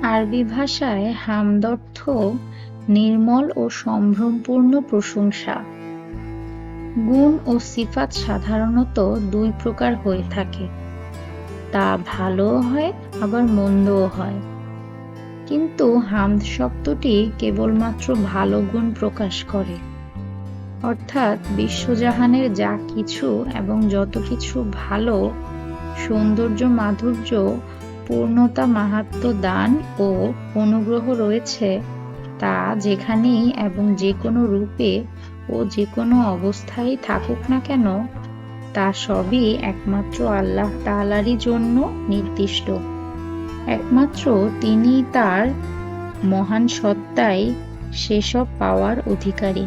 আরবি ভাষায় হামদ অর্থ নির্মল ও সম্ভ্রমপূর্ণ প্রশংসা। গুণ ও সিফাত সাধারণত দুই প্রকার হয়ে থাকে, তা ভালোও হয় আবার মন্দও হয়। কিন্তু হামদ শব্দটি কেবলমাত্র ভালো গুণ প্রকাশ করে, অর্থাৎ বিশ্বজাহানের যা কিছু এবং যত কিছু ভালো, সৌন্দর্য, মাধুর্য, পূর্ণতা, মাহাত্ম্য, দান ও অনুগ্রহ রয়েছে, তা যেখানেই এবং যে কোনো রূপে ও যে কোনো অবস্থায় থাকুক না কেন, তা সবই একমাত্র আল্লাহ তাআলারই জন্য নির্দিষ্ট। একমাত্র তিনিই, তার মহান সত্তাই সেসব পাওয়ার অধিকারী।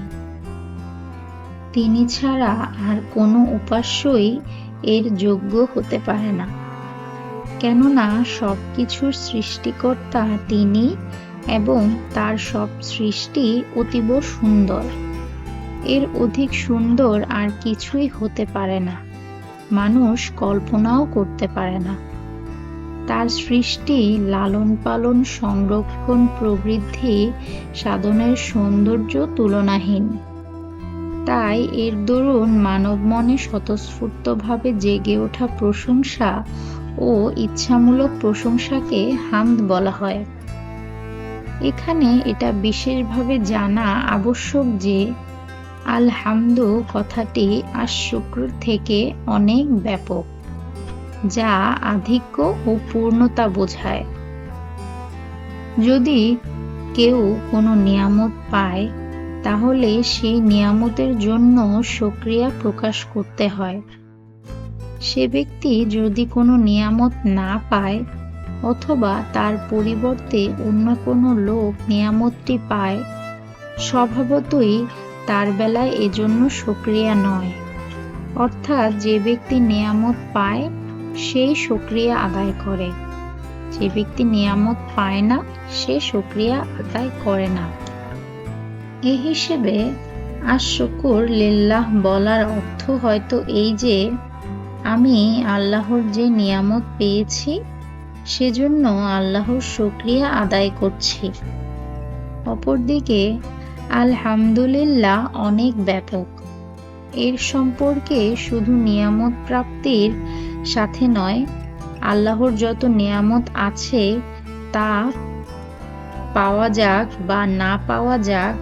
তিনি ছাড়া আর কোনো উপাস্যই এর যোগ্য হতে পারে না, কেননা সবকিছুর সৃষ্টিকর্তা তিনি এবং তার সব সৃষ্টি অতীব সুন্দর। এর অধিক সুন্দর আর কিছুই হতে পারে না, মানুষ কল্পনাও করতে পারে না। তার সৃষ্টি, লালন পালন, সংরক্ষণ, প্রবৃদ্ধি, সাধনের সৌন্দর্য তুলনাহীন। তাই এর দরুন মানব মনে স্বতঃস্ফূর্তভাবে জেগে ওঠা প্রশংসা ও ইচ্ছামূলক প্রশংসাকে হামদ বলা হয়। এখানে এটা বিশেষভাবে জানা আবশ্যক যে আল-হামদু কথাটি আশ-শুকর থেকে অনেক ব্যাপক, যা আধিক্য ও পূর্ণতা বোঝায়। যদি কেউ কোনো নিয়ামত পায়, তাহলে সেই নিয়ামতের জন্য শুকরিয়া প্রকাশ করতে হয়। সে ব্যক্তি যদি কোনো নিয়ামত না পায় অথবা তার পরিবর্তে অন্য কোনো লোক নিয়ামতটি পায়, স্বভাবতই তার বেলায় এজন্য শুকরিয়া নয়। অর্থাৎ যে ব্যক্তি নিয়ামত পায় সেই শুকরিয়া আদায় করে, যে ব্যক্তি নিয়ামত পায় না সে শুকরিয়া আদায় করে না। এ হিসেবে আশ-শুকুর লিল্লাহ বলার অর্থ হয়তো এই যে, আমি আল্লাহর যে নিয়ামত পেয়েছি সেজন্য আল্লাহর শুকরিয়া আদায় করছি। অপরদিকে আলহামদুলিল্লাহ অনেক ব্যাপক। এর সম্পর্কে শুধু নিয়ামত প্রাপ্তির সাথে নয়, আল্লাহর যত নিয়ামত আছে তা পাওয়া যাক বা না পাওয়া যাক,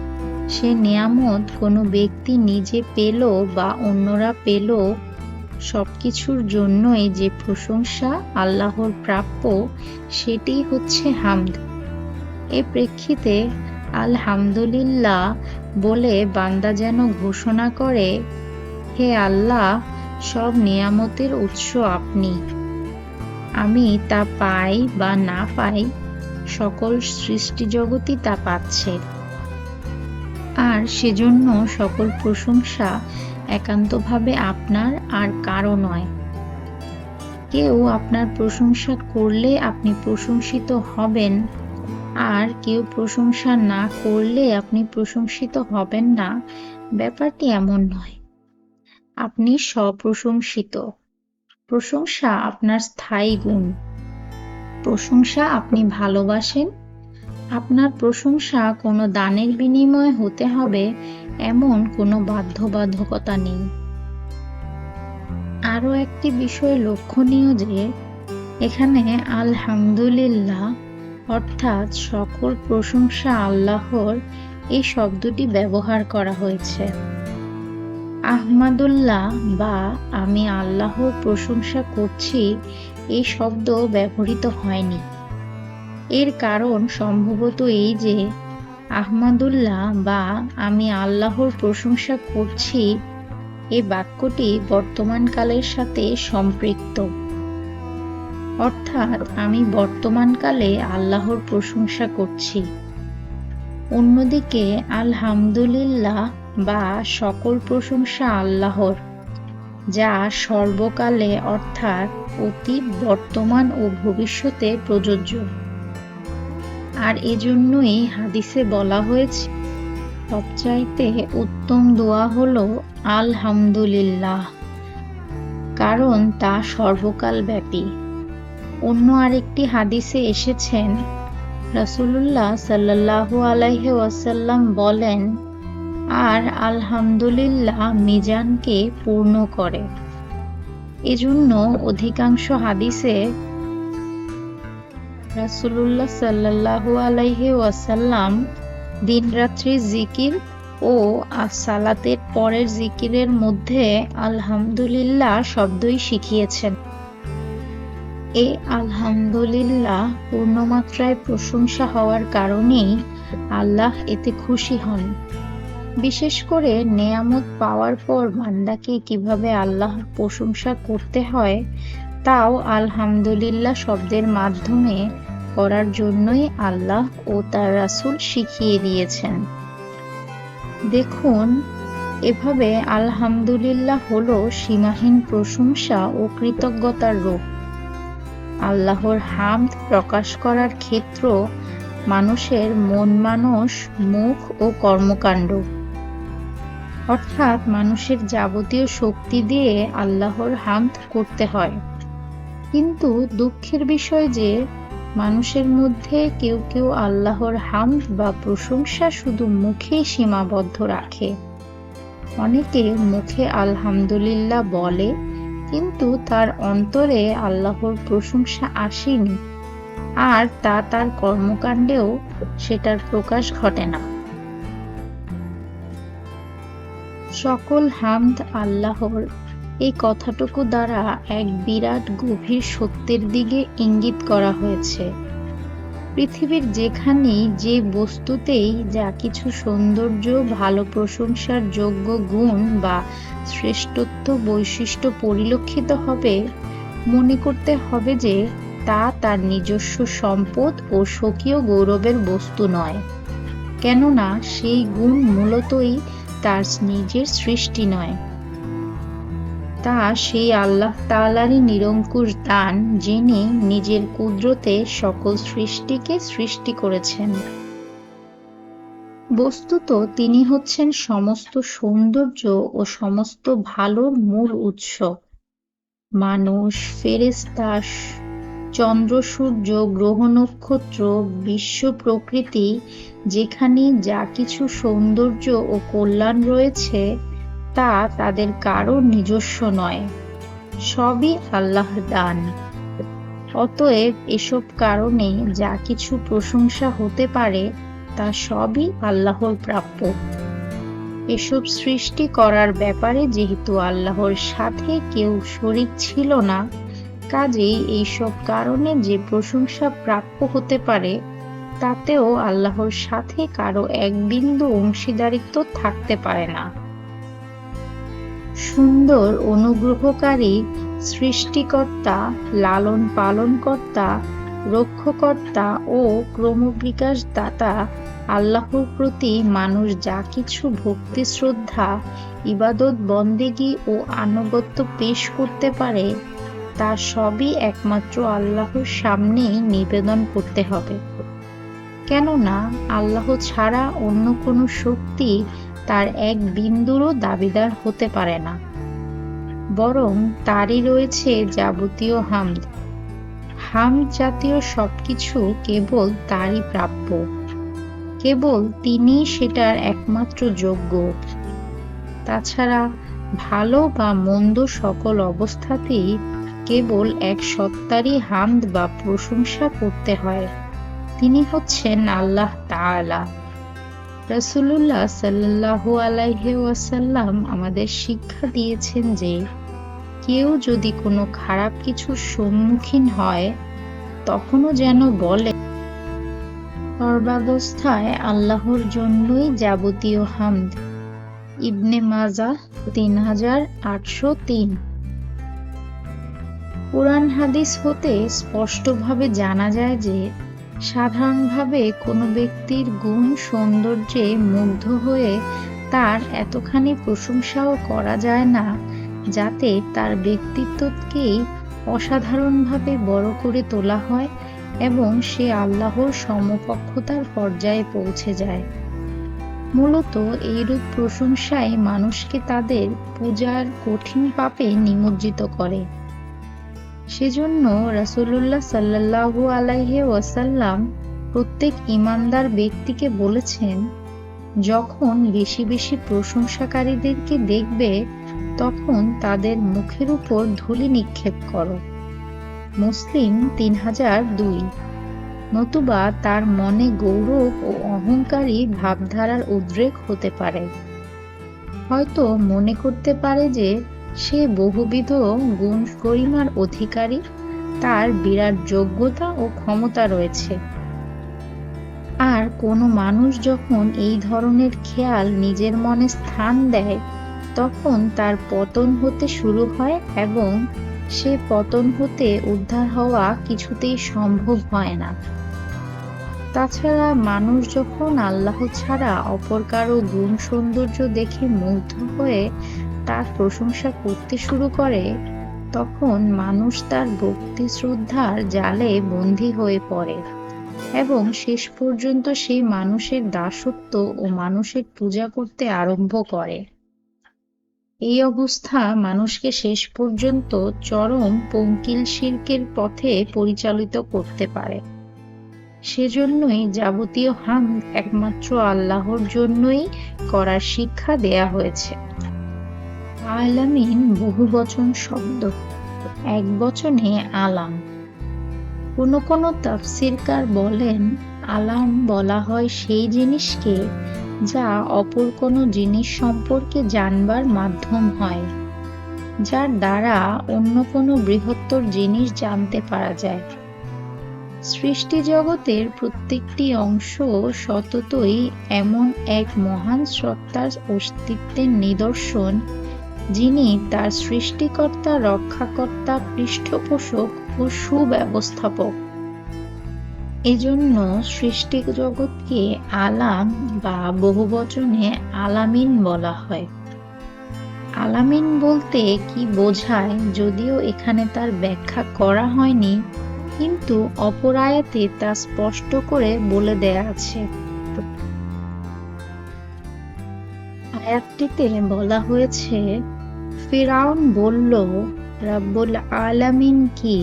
সে নিয়ামত কোনো ব্যক্তি নিজে পেল বা অন্যরা পেল, সবকিছুর জন্যই যে প্রশংসা আল্লাহর প্রাপ্য, সেটি হচ্ছে হামদ। এ প্রেক্ষিতে আলহামদুলিল্লাহ বলে বান্দা যেন ঘোষণা করে, হে আল্লাহ, সব নিয়ামতের উৎস আপনি। আমি তা পাই বা না পাই, সকল সৃষ্টিজগতই তা পাচ্ছে, আর সেজন্য সকল প্রশংসা একান্তভাবে আপনার, আর কারো নয়। কেউ আপনার প্রশংসা করলে আপনি প্রশংসিত হবেন, আর কেউ প্রশংসা না করলে আপনি প্রশংসিত হবেন না, ব্যাপারটি এমন নয়। আপনি স্বপ্রশংসিত। প্রশংসা আপনার স্থায়ী গুণ। প্রশংসা আপনি ভালোবাসেন। আপনার প্রশংসা কোনো দানের বিনিময়ে হতে হবে এমন কোনো বাধ্যবাধকতা নেই। আরও একটি বিষয় লক্ষণীয় যে, এখানে আলহামদুলিল্লাহ অর্থাৎ সকল প্রশংসা আল্লাহর, এই শব্দটি ব্যবহার করা হয়েছে। আহমাদুল্লাহ বা আমি আল্লাহর প্রশংসা করছি, এই শব্দ ব্যবহৃত হয়নি। এর কারণ সম্ভবত এই যে, আহমাদুল্লাহ বা আমি আল্লাহর প্রশংসা করছি, এই বাক্যটি বর্তমানকালের সাথে সম্পৃক্ত। অর্থাৎ আমি বর্তমানকালে আল্লাহর প্রশংসা করছি। অন্যদিকে আলহামদুলিল্লাহ বা সকল প্রশংসা আল্লাহর, যা সর্বকালে অর্থাৎ অতীত, বর্তমান ও ভবিষ্যতে প্রযোজ্য। আর এজন্যই হাদিসে বলা হয়েছে, সবচাইতে উত্তম দোয়া হলো আলহামদুলিল্লাহ, কারণ তা সর্বকাল ব্যাপী। অন্য আরেকটি হাদিসে এসেছেন, রাসূলুল্লাহ সাল্লাল্লাহু আলাইহি ওয়াসাল্লাম বলেন, আর আলহামদুলিল্লাহ মিজানকে পূর্ণ করে। এজন্য অধিকাংশ হাদিসে রাসূলুল্লাহ সাল্লাল্লাহু আলাইহি ওয়াসাল্লাম দিনরাত্রি জিকির ও সালাতের পরের জিকিরের মধ্যে আলহামদুলিল্লাহ শব্দই শিখিয়েছেন। এই আলহামদুলিল্লাহ পূর্ণমাত্রায় প্রশংসা হওয়ার কারণেই আল্লাহ এতে খুশি হন। বিশেষ করে নেয়ামত পাওয়ার পর বান্দাকে কিভাবে আল্লাহর প্রশংসা করতে হয় তাও আলহামদুলিল্লাহ শব্দের মাধ্যমে করার জন্যই আল্লাহ ও তার রাসূল শিখিয়ে দিয়েছেন। দেখুন, এভাবে আলহামদুলিল্লাহ হলো সীমাহীন প্রশংসা ও কৃতজ্ঞতার রূপ। আল্লাহর হামদ প্রকাশ করার ক্ষেত্র মানুষের মন মানস, মুখ ও কর্মকাণ্ড, অর্থাৎ মানুষের যাবতীয় শক্তি দিয়ে আল্লাহর হামদ করতে হয়। কিন্তু দুঃখের বিষয় যে মানুষের মধ্যে কেউ কেউ আল্লাহর হামদ বা প্রশংসা শুধু মুখেই সীমাবদ্ধ রাখে। অনেকে মুখে আলহামদুলিল্লাহ বলে, কিন্তু তার অন্তরে আল্লাহর প্রশংসা আসেনি, আর তা তার কর্মকাণ্ডেও সেটার প্রকাশ ঘটে না। সকল হামদ আল্লাহর, এই কথাটুকু দ্বারা এক বিরাট গভীর সত্যের দিকে ইঙ্গিত করা হয়েছে। পৃথিবীর যেখানেই যে বস্তুতেই যা কিছু সৌন্দর্য, ভালো প্রশংসার যোগ্য গুণ বা শ্রেষ্ঠত্ব বৈশিষ্ট্য পরিলক্ষিত হবে, মনে করতে হবে যে তা তার নিজস্ব সম্পদ ও স্বকীয় গৌরবের বস্তু নয়, কেননা সেই গুণ মূলতই তার নিজের সৃষ্টি নয়। তা সেই আল্লাহ তাআলারই নিরঙ্কুশ দান, যিনি নিজের কুদরতে সকল সৃষ্টিকে সৃষ্টি করেছেন। বস্তুত তিনি হচ্ছেন সমস্ত সৌন্দর্য ও সমস্ত ভালোর মূল উৎস। মানুষ, ফেরেশতা, চন্দ্র, সূর্য, গ্রহ, নক্ষত্র, বিশ্ব প্রকৃতি, যেখানে যা কিছু সৌন্দর্য ও কল্যাণ রয়েছে তা তাদের কারো নিজস্ব নয়, সবই আল্লাহর দান। অতএব এসব কারণে যা কিছু প্রশংসা হতে পারে তা সবই আল্লাহর প্রাপ্য। এসব সৃষ্টি করার ব্যাপারে যেহেতু আল্লাহর সাথে কেউ শরীক ছিল না, কাজেই এইসব কারণে যে প্রশংসা প্রাপ্য হতে পারে তাতেও আল্লাহর সাথে কারো এক বিন্দু অংশীদারিত্ব থাকতে পারে না। সুন্দর অনুগ্রহকারী, সৃষ্টিকর্তা, লালন পালনকর্তা, রক্ষকর্তা ও ক্রমবিকাশ দাতা আল্লাহর প্রতি মানুষ যা কিছু ভক্তি, শ্রদ্ধা, ইবাদত, বন্দেগী ও আনুগত্য পেশ করতে পারে তা সবই একমাত্র আল্লাহর সামনেই নিবেদন করতে হবে, কেননা আল্লাহ ছাড়া অন্য কোনো শক্তি তার এক বিন্দুরও দাবিদার হতে পারে না, বরং তারই রয়েছে যাবতীয় হামদ। হামদ জাতীয় সবকিছু কেবল তারই প্রাপ্য, কেবল তিনিই সেটার একমাত্র যোগ্য। তাছাড়া ভালো বা মন্দ সকল অবস্থাতেই কেবল এক সত্তারই হামদ বা প্রশংসা করতে হয়, তিনি হচ্ছেন আল্লাহ তাআলা। রাসূলুল্লাহ সাল্লাল্লাহু আলাইহি ওয়াসাল্লাম আমাদের শিক্ষা দিয়েছেন যে কেউ যদি কোনো খারাপ কিছুর সম্মুখীন হয় তখনও যেন বলে, সর্বাবস্থায় আল্লাহর জন্যই যাবতীয় হামদ। ইবনে মাজাহ 3803। কুরআন হাদিস হতে স্পষ্টভাবে জানা যায় যে সাধারণভাবে কোনো ব্যক্তির গুণ সৌন্দর্যে মুগ্ধ হয়ে তার এতখানি প্রশংসাও করা যায় না যাতে তার ব্যক্তিত্বকেই অসাধারণভাবে বড় করে তোলা হয় এবং সে আল্লাহর সমকক্ষতার পর্যায়ে পৌঁছে যায়। মূলত এইরূপ প্রশংসাই মানুষকে তাদের পূজার কঠিন পাপে নিমজ্জিত করে। সেজন্য রাসূলুল্লাহ সাল্লাল্লাহু আলাইহি ওয়াসাল্লাম প্রত্যেক ঈমানদার ব্যক্তিকে বলেছেন, যখন বেশি বেশি প্রশংসাকারীদেরকে দেখবে তখন তাদের মুখের উপর ধুলি নিক্ষেপ করো। মুসলিম 3002। নতুবা তার মনে গৌরব ও অহংকারী ভাবধারার উদ্রেক হতে পারে। হয়তো মনে করতে পারে যে সে বহুবিধ গুণ গরিমার অধিকারী, তার বিরাট যোগ্যতা ও ক্ষমতা রয়েছে। আর কোনো মানুষ যখন এই ধরনের খেয়াল নিজের মনে স্থান দেয় তখন তার পতন হতে শুরু হয় এবং সে পতন হতে উদ্ধার হওয়া কিছুতেই সম্ভব হয় না। তাছাড়া মানুষ যখন আল্লাহ ছাড়া অপর কারো গুণ সৌন্দর্য দেখে মুগ্ধ হয়ে তার প্রশংসা করতে শুরু করে তখন মানুষ তার ভক্তি শ্রদ্ধার জালে বন্দী হয়ে পড়ে এবং শেষ পর্যন্ত সেই মানুষের দাসত্ব ও মানুষের পূজা করতে আরম্ভ করে। এই অবস্থা মানুষকে শেষ পর্যন্ত চরম পঙ্কিল শিরকের পথে পরিচালিত করতে পারে। সেজন্যই যাবতীয় হামদ একমাত্র আল্লাহর জন্যই করার শিক্ষা দেয়া হয়েছে। আলামিন বহুবচন শব্দ, এক বচনে আলাম। কোনো কোনো তাফসীরকার বলেন, আলাম বলা হয় সেই জিনিসকে যা অপর কোনো জিনিস সম্পর্কে জানবার মাধ্যম হয়, যার দ্বারা অন্য কোনো বৃহত্তর জিনিস জানতে পারা যায়। সৃষ্টি জগতের প্রত্যেকটি অংশ সততই এমন এক মহান সত্তার অস্তিত্বের নিদর্শন, যিনি তার সৃষ্টিকর্তা, রক্ষাকর্তা, পৃষ্ঠপোষক ও সুব্যবস্থাপক। এজন্য সৃষ্টি জগৎকে আলাম বা বহুবচনে আলামিন বলা হয়। আলামিন বলতে কি বোঝায় যদিও এখানে তার ব্যাখ্যা করা হয়নি, কিন্তু অপর আয়াতে তা স্পষ্ট করে বলে দেয়া আছে। আয়াতটিতে বলা হয়েছে, ফিরআউন বলল, রাব্বুল আলামিন কি?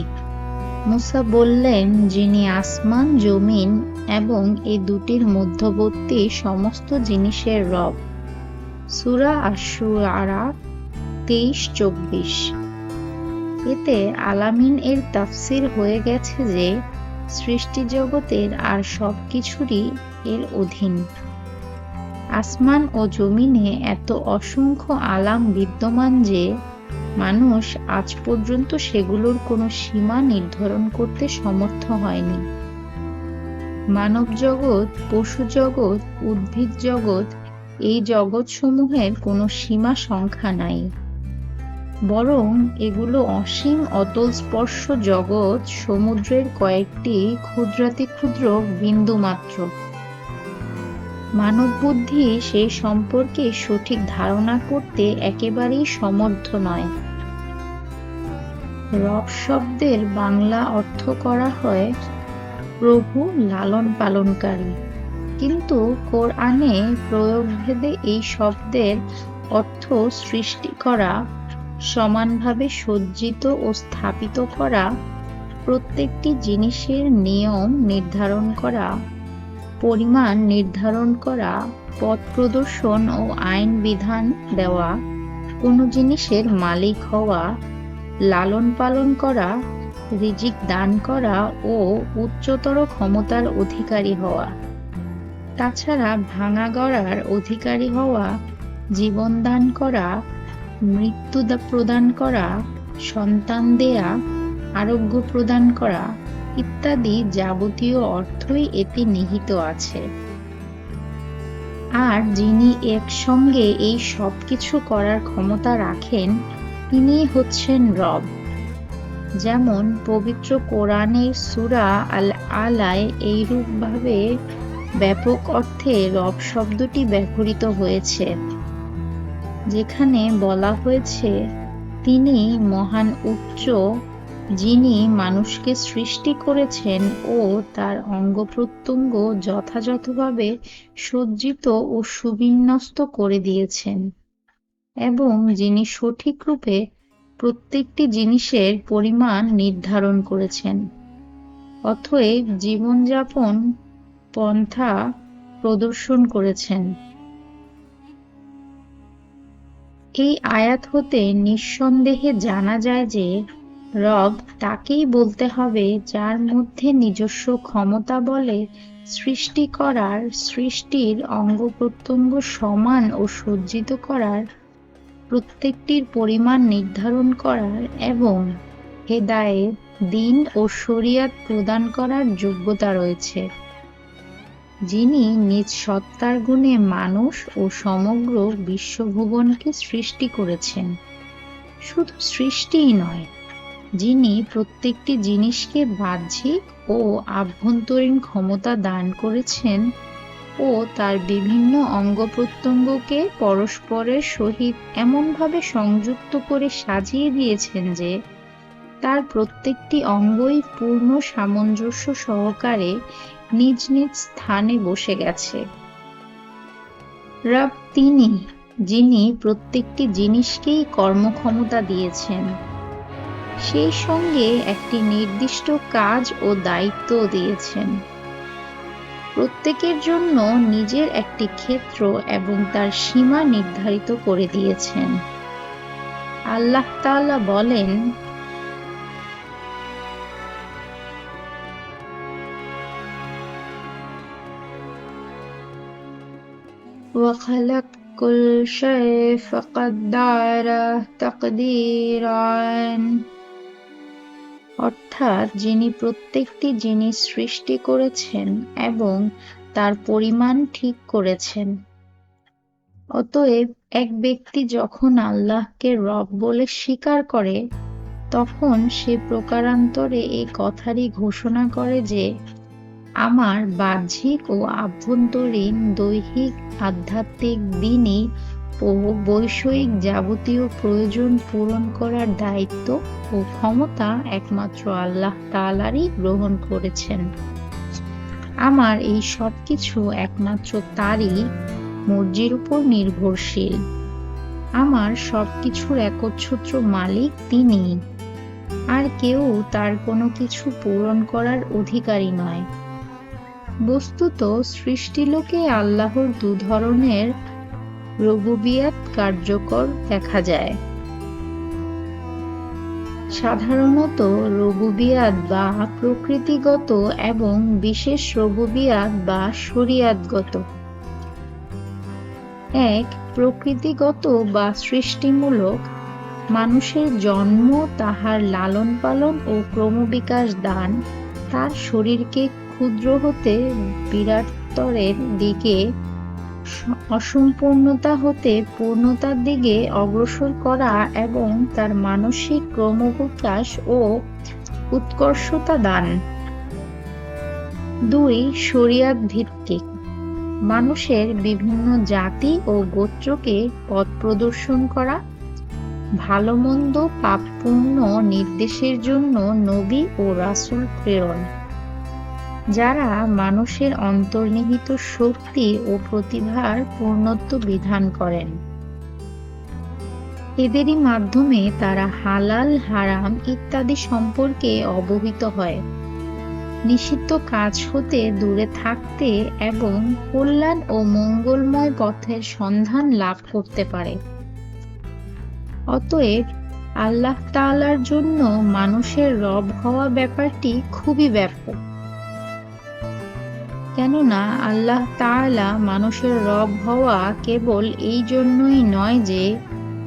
মুসা বললেন, যিনি আসমান জমিন এবং এই দুটির মধ্যবর্তী সমস্ত জিনিসের রব। সূরা আশ-শুআরা 23-24। এতে আলামিন এর তাফসীর হয়ে গেছে যে সৃষ্টি জগতের আর সব কিছুরই এর অধীন। আসমান ও জমিনে এত অসংখ্য আলাম বিদ্যমান যে মানুষ আজ পর্যন্ত সেগুলোর কোনো সীমা নির্ধারণ করতে সমর্থ হয়নি। মানব জগৎ, পশু জগৎ, উদ্ভিদ জগৎ, এই জগৎসমূহের কোনো সীমা সংখ্যা নাই, বরং এগুলো অসীম অতল স্পর্শ জগৎ সমুদ্রের কয়েকটি ক্ষুদ্রাতি ক্ষুদ্র বিন্দু মাত্র। মানব বুদ্ধি সেই সম্পর্কে সঠিক ধারণা করতে একেবারেই সমর্থ নয়। রব শব্দের বাংলা অর্থ করা হয় প্রভু লালন পালনকারী, কিন্তু কোরআনে প্রয়োগভেদে এই শব্দের অর্থ সৃষ্টি করা, সমানভাবে সজ্জিত ও স্থাপিত করা, প্রত্যেকটি জিনিসের নিয়ম নির্ধারণ করা, পরিমাণ নির্ধারণ করা, পথ প্রদর্শন ও আইন বিধান দেওয়া, কোনো জিনিসের মালিক হওয়া, লালন পালন করা, রিজিক দান করা ও উচ্চতর ক্ষমতার অধিকারী হওয়া। তাছাড়া ভাঙা গড়ার অধিকারী হওয়া, জীবন দান করা, মৃত্যু প্রদান করা, সন্তান দেয়া, আরোগ্য প্রদান করা ইত্যাদি যাবতীয় অর্থই এতে নিহিত আছে। আর যিনি একসঙ্গে এই সব কিছু করার ক্ষমতা রাখেন তিনি হচ্ছেন রব। যেমন পবিত্র কোরআনের সূরা আল-আলায় এইরূপভাবে ব্যাপক অর্থে রব শব্দটি ব্যবহৃত হয়েছে, যেখানে বলা হয়েছে, তিনি মহান উচ্চ, যিনি মানুষকে সৃষ্টি করেছেন ও তার অঙ্গ প্রত্যঙ্গ যথাযথভাবে সজ্জিত ও সুবিন্যস্ত করে দিয়েছেন, এবং যিনি সঠিক রূপে প্রত্যেকটি জিনিসের পরিমাণ নির্ধারণ করেছেন। অতএব জীবনযাপন পন্থা প্রদর্শন করেছেন। এই আয়াত হতে নিঃসন্দেহে জানা যায় যে রব তাকেই বলতে হবে যার মধ্যে নিজস্ব ক্ষমতা বলে সৃষ্টি করার, সৃষ্টির অঙ্গ-প্রত্যঙ্গ সমান ও সজ্জিত করার, প্রত্যেকটির পরিমাণ নির্ধারণ করার এবং হেদায়েত, দ্বীন ও শরিয়ত প্রদান করার যোগ্যতা রয়েছে, যিনি নিজ সত্তার গুণে মানুষ ও সমগ্র বিশ্বভুবনকে সৃষ্টি করেছেন। শুধু সৃষ্টিই নয়, যিনি প্রত্যেকটি জিনিসকে বাহ্যিক ও আভ্যন্তরীণ ক্ষমতা দান করেছেন ও তার বিভিন্ন অঙ্গ-প্রত্যঙ্গকে পরস্পরের সহিত এমনভাবে সংযুক্ত করে সাজিয়ে দিয়েছেন যে তার প্রত্যেকটি অঙ্গই পূর্ণ সামঞ্জস্য সহকারে নিজ নিজ স্থানে বসে গেছে। রব তিনি, যিনি প্রত্যেকটি জিনিসকেই কর্মক্ষমতা দিয়েছেন, সেই সঙ্গে একটি নির্দিষ্ট কাজ ও দায়িত্ব দিয়েছেন। প্রত্যেকের জন্য নিজের একটি ক্ষেত্র এবং তার সীমা নির্ধারিত করে দিয়েছেন। আল্লাহ তাআলা বলেন, وَخَلَقَ كُلَّ شَيْءٍ فَقَدَّرَهُ تَقْدِيرًا। অর্থাৎ যিনি প্রত্যেকটি জিনিস সৃষ্টি করেছেন এবং তার পরিমাণ ঠিক করেছেন। অতএব এক ব্যক্তি যখন আল্লাহকে রব বলে স্বীকার করে, তখন সে প্রকারান্তরে এ কথারই ঘোষণা করে যে আমার বাহ্যিক ও আভ্যন্তরীণ, দৈহিক, আধ্যাত্মিক, দ্বীনি ও বৈষয়িক যাবতীয় প্রয়োজন পূরণ করার দায়িত্ব ও ক্ষমতা একমাত্র আল্লাহ তাআলাই গ্রহণ করেছেন। আমার এই সবকিছু একমাত্র তারই মর্জির উপর নির্ভরশীল। আমার সবকিছুর একচ্ছত্র মালিক তিনিই, আর কেউ তার কোনো কিছু পূরণ করার অধিকারী নয়। বস্তুত সৃষ্টিলোকে আল্লাহর দু ধরনের রুবুবিয়ত কার্যকর দেখা যায়। সাধারণত রুবুবিয়ত বা প্রকৃতিগত এবং বিশেষ রুবুবিয়ত বা শরিয়তগত। এক, প্রকৃতিগত বা সৃষ্টিমূলক: মানুষের জন্ম, তাহার লালন পালন ও ক্রমবিকাশ দান, তার শরীরকে ক্ষুদ্র হতে বিরাটতরের দিকে, অসম্পূর্ণতা হতে পূর্ণতার দিকে অগ্রসর করা এবং তার মানসিক ক্রমবিকাশ ও উৎকর্ষতা দান। দুই, শরিয়ত ভিত্তিক: মানুষের বিভিন্ন জাতি ও গোত্রকে পথ প্রদর্শন করা, ভালো মন্দ পাপ-পুণ্য নির্দেশের জন্য নবী ও রাসূল প্রেরণ, যারা মানুষের অন্তর্নিহিত শক্তি ও প্রতিভার পূর্ণত্ব বিধান করেন। এদেরই মাধ্যমে তারা হালাল, হারাম ইত্যাদি সম্পর্কে অবহিত হয়, নিষিদ্ধ কাজ হতে দূরে থাকতে এবং কল্যাণ ও মঙ্গলময় পথের সন্ধান লাভ করতে পারে। অতএব আল্লাহ তাআলার জন্য মানুষের রব হওয়া ব্যাপারটি খুবই ব্যাপক। কেননা আল্লাহ তাআলা মানুষের রব হওয়া কেবল এই জন্যই নয় যে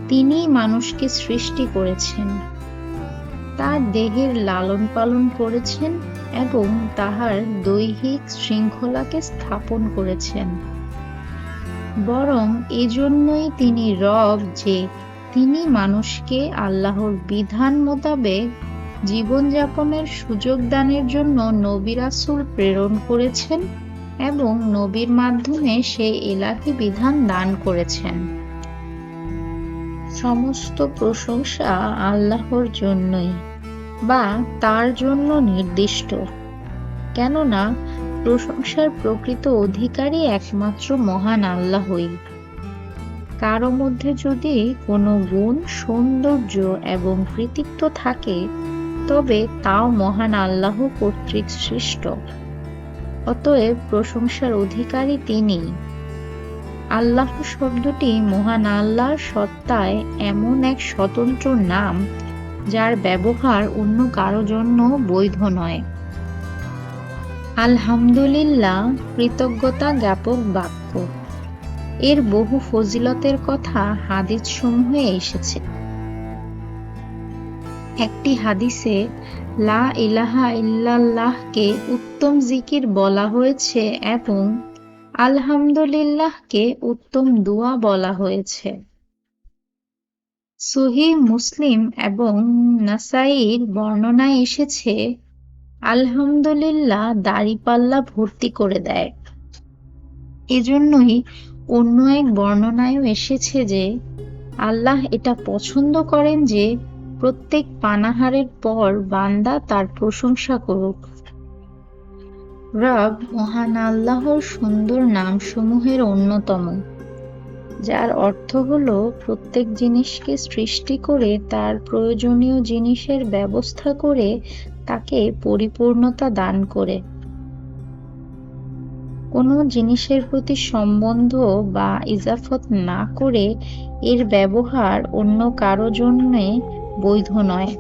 তিনি মানুষকে সৃষ্টি করেছেন, তার দেহের লালন পালন করেছেন এবং তাহার দৈহিক শৃঙ্খলাকে স্থাপন করেছেন, বরং এজন্যই তিনি রব যে তিনি মানুষকে আল্লাহর বিধান মোতাবেক জীবনযাপনের সুযোগ দানের জন্য নবী রাসূল প্রেরণ করেছেন এবং নবীর মাধ্যমে সেই ইলাহি বিধান দান করেছেন। সমস্ত প্রশংসা আল্লাহর জন্যই বা তার জন্য নির্দিষ্ট, কেননা প্রশংসার প্রকৃত অধিকারী একমাত্র মহান আল্লাহই। কারো মধ্যে যদি কোনো গুণ, সৌন্দর্য এবং কৃতিত্ব থাকে, তবে তাও মহান আল্লাহ কর্তৃক সৃষ্ট। অতএব প্রশংসার অধিকারী তিনি। আল্লাহ শব্দটি মহান আল্লাহর সত্তায় এমন এক স্বতন্ত্র নাম যার ব্যবহার অন্য কারো জন্য বৈধ নয়। আলহামদুলিল্লাহ কৃতজ্ঞতা জ্ঞাপক বাক্য। এর বহু ফজিলতের কথা হাদিস সমূহে এসেছে। একটি হাদিসে লা ইলাহা ইল্লাল্লাহকে উত্তম জিকির বলা হয়েছে এবং আলহামদুলিল্লাহকে উত্তম দোয়া বলা হয়েছে। সহিহ মুসলিম এবং নাসাঈর বর্ণনায় এসেছে, আলহামদুলিল্লাহ দাড়িপাল্লা ভর্তি করে দেয়। এজন্যই অন্য এক বর্ণনায়ও এসেছে যে আল্লাহ এটা পছন্দ করেন যে প্রত্যেক পানাহারের পর বান্দা তার প্রশংসা করুক। রব মহান আল্লাহর সুন্দর নামসমূহের অন্যতম, যার অর্থ হলো প্রত্যেক জিনিসকে সৃষ্টি করে তার প্রয়োজনীয় জিনিসের ব্যবস্থা করে তাকে পরিপূর্ণতা দান করে। কোনো জিনিসের প্রতি সম্বন্ধ বা ইজাফত না করে এর ব্যবহার অন্য কারো জন্যে বৈধ নয়।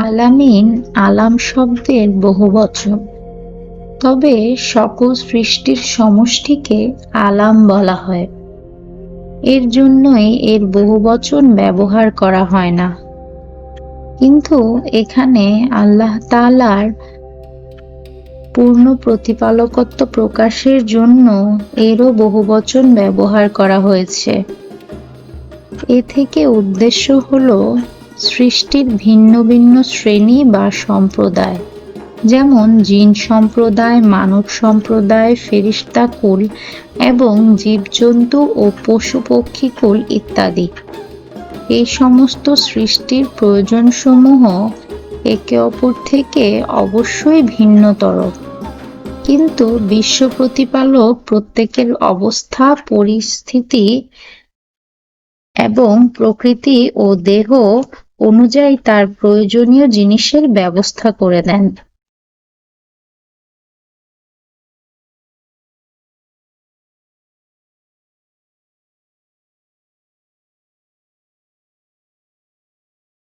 আলামিন আলাম শব্দের বহুবচন, তবে সকল সৃষ্টির সমষ্টিকে আলাম বলা হয়। এর জন্যই এর বহুবচন ব্যবহার করা হয় না। কিন্তু এখানে আল্লাহ তাআলার পূর্ণ প্রতিপালকত্ব প্রকাশের জন্য এরও বহুবচন ব্যবহার করা হয়েছে। এ থেকে উদ্দেশ্য হলো সৃষ্টির ভিন্ন ভিন্ন শ্রেণী বা সম্প্রদায়, যেমন জিন সম্প্রদায়, মানব সম্প্রদায়, ফেরেশতা কুল এবং জীবজন্তু ও পশু পক্ষী কুল ইত্যাদি। এই সমস্ত সৃষ্টির প্রয়োজনসমূহ একে অপর থেকে অবশ্যই ভিন্নতর, কিন্তু বিশ্ব প্রতিপালক প্রত্যেকের অবস্থা, পরিস্থিতি এবং প্রকৃতি ও দেহ অনুযায়ী তার প্রয়োজনীয় জিনিসের ব্যবস্থা করে দেন।